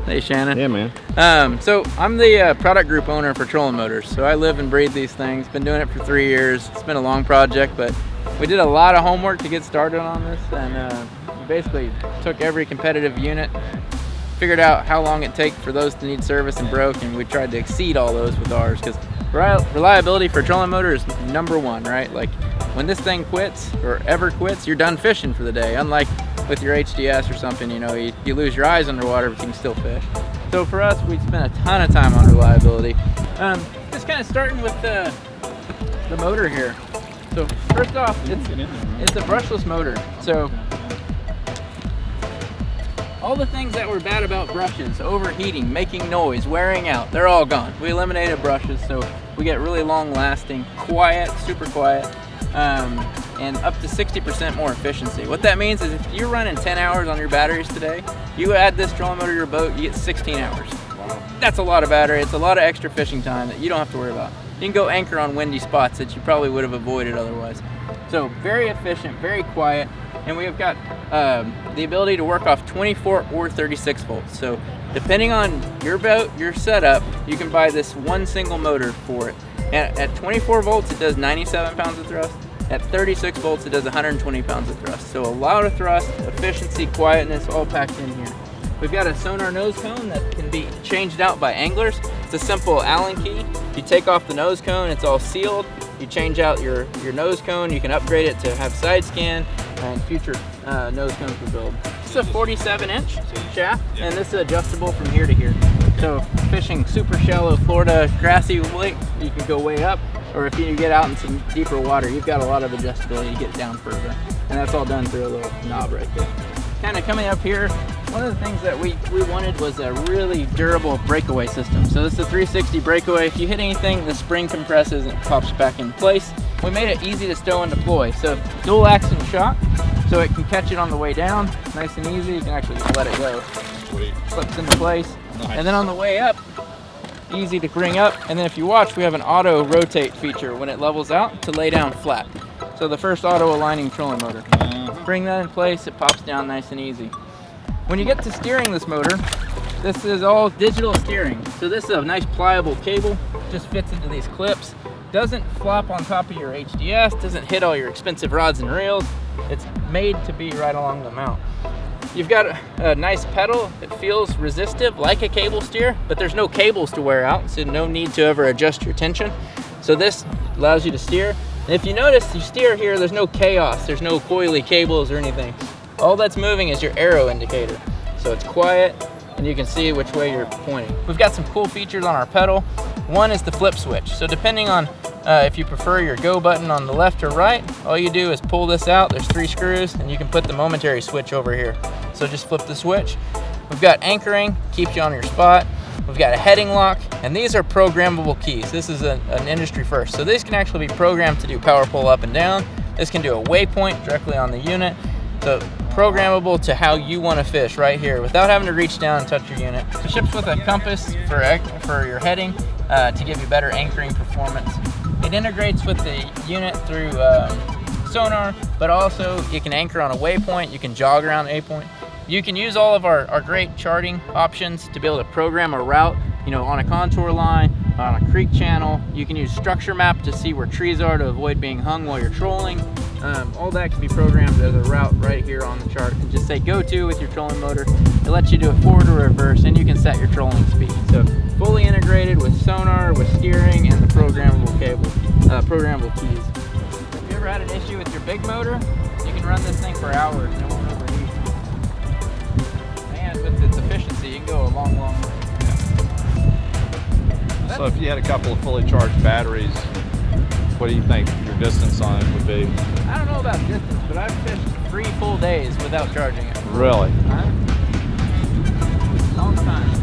Hey, Shannon. Yeah, man. So I'm the product group owner for Trolling Motors. So I live and breathe these things. Been doing it for 3 years. It's been a long project, but we did a lot of homework to get started on this, and we basically took every competitive unit, figured out how long it takes for those to need service and broke, and we tried to exceed all those with ours, because reliability for a trolling motor is #1, right? Like, when this thing quits or ever quits, you're done fishing for the day. Unlike with your HDS or something, you know, you lose your eyes underwater, but you can still fish. So for us, we spent a ton of time on reliability. Just kind of starting with the motor here. So first off, it's a brushless motor. So all the things that were bad about brushes, overheating, making noise, wearing out, they're all gone. We eliminated brushes, so we get really long lasting, quiet, super quiet, and up to 60% more efficiency. What that means is if you're running 10 hours on your batteries today, you add this trolling motor to your boat, you get 16 hours. Wow. That's a lot of battery. It's a lot of extra fishing time that you don't have to worry about. You can go anchor on windy spots that you probably would have avoided otherwise. So very efficient, very quiet, and we have got the ability to work off 24 or 36 volts. So depending on your boat, your setup, you can buy this one single motor for it. And at 24 volts, it does 97 pounds of thrust. At 36 volts, it does 120 pounds of thrust. So a lot of thrust, efficiency, quietness, all packed in here. We've got a sonar nose cone that can be changed out by anglers. It's a simple Allen key. You take off the nose cone, it's all sealed. You change out your nose cone, you can upgrade it to have side scan, and future nose cones will build. This is a 47-inch shaft, and this is adjustable from here to here. So fishing super shallow Florida grassy lake, you can go way up, or if you get out in some deeper water, you've got a lot of adjustability to get down further. And that's all done through a little knob right there. Kind of coming up here, one of the things that we wanted was a really durable breakaway system. So this is a 360 breakaway. If you hit anything, the spring compresses and it pops back in place. We made it easy to stow and deploy. So dual action shock, so it can catch it on the way down, nice and easy. You can actually just let it go. Sweet. Slips into place. Nice. And then on the way up, easy to bring up. And then if you watch, we have an auto rotate feature when it levels out to lay down flat. So the first auto aligning trolling motor. Bring that in place, it pops down nice and easy. When you get to steering this motor, this is all digital steering. So this is a nice pliable cable, just fits into these clips. Doesn't flop on top of your HDS, doesn't hit all your expensive rods and reels. It's made to be right along the mount. You've got a nice pedal. It feels resistive like a cable steer, but there's no cables to wear out, so no need to ever adjust your tension. So this allows you to steer. And if you notice, you steer here, there's no chaos. There's no coily cables or anything. All that's moving is your arrow indicator. So it's quiet, and you can see which way you're pointing. We've got some cool features on our pedal. One is the flip switch. So depending on if you prefer your go button on the left or right, all you do is pull this out. There's 3 screws, and you can put the momentary switch over here. So just flip the switch. We've got anchoring, keeps you on your spot. We've got a heading lock, and these are programmable keys. This is an industry first. So these can actually be programmed to do power pull up and down. This can do a waypoint directly on the unit. So programmable to how you want to fish right here without having to reach down and touch your unit. It ships with a compass for your heading to give you better anchoring performance. It integrates with the unit through sonar, but also you can anchor on a waypoint, you can jog around a point. You can use all of our great charting options to be able to program a route, you know, on a contour line, on a creek channel. You can use structure map to see where trees are to avoid being hung while you're trolling. All that can be programmed as a route right here on the chart, and just say go to with your trolling motor. It lets you do it forward or reverse, and you can set your trolling speed. So fully integrated with sonar, with steering, and the programmable cable, programmable keys. If you ever had an issue with your big motor, you can run this thing for hours and it won't overheat. And with its efficiency, you can go a long, long way. So if you had a couple of fully charged batteries, what do you think your distance on it would be? I don't know about distance, but I've fished 3 full days without charging it. Really? Long time.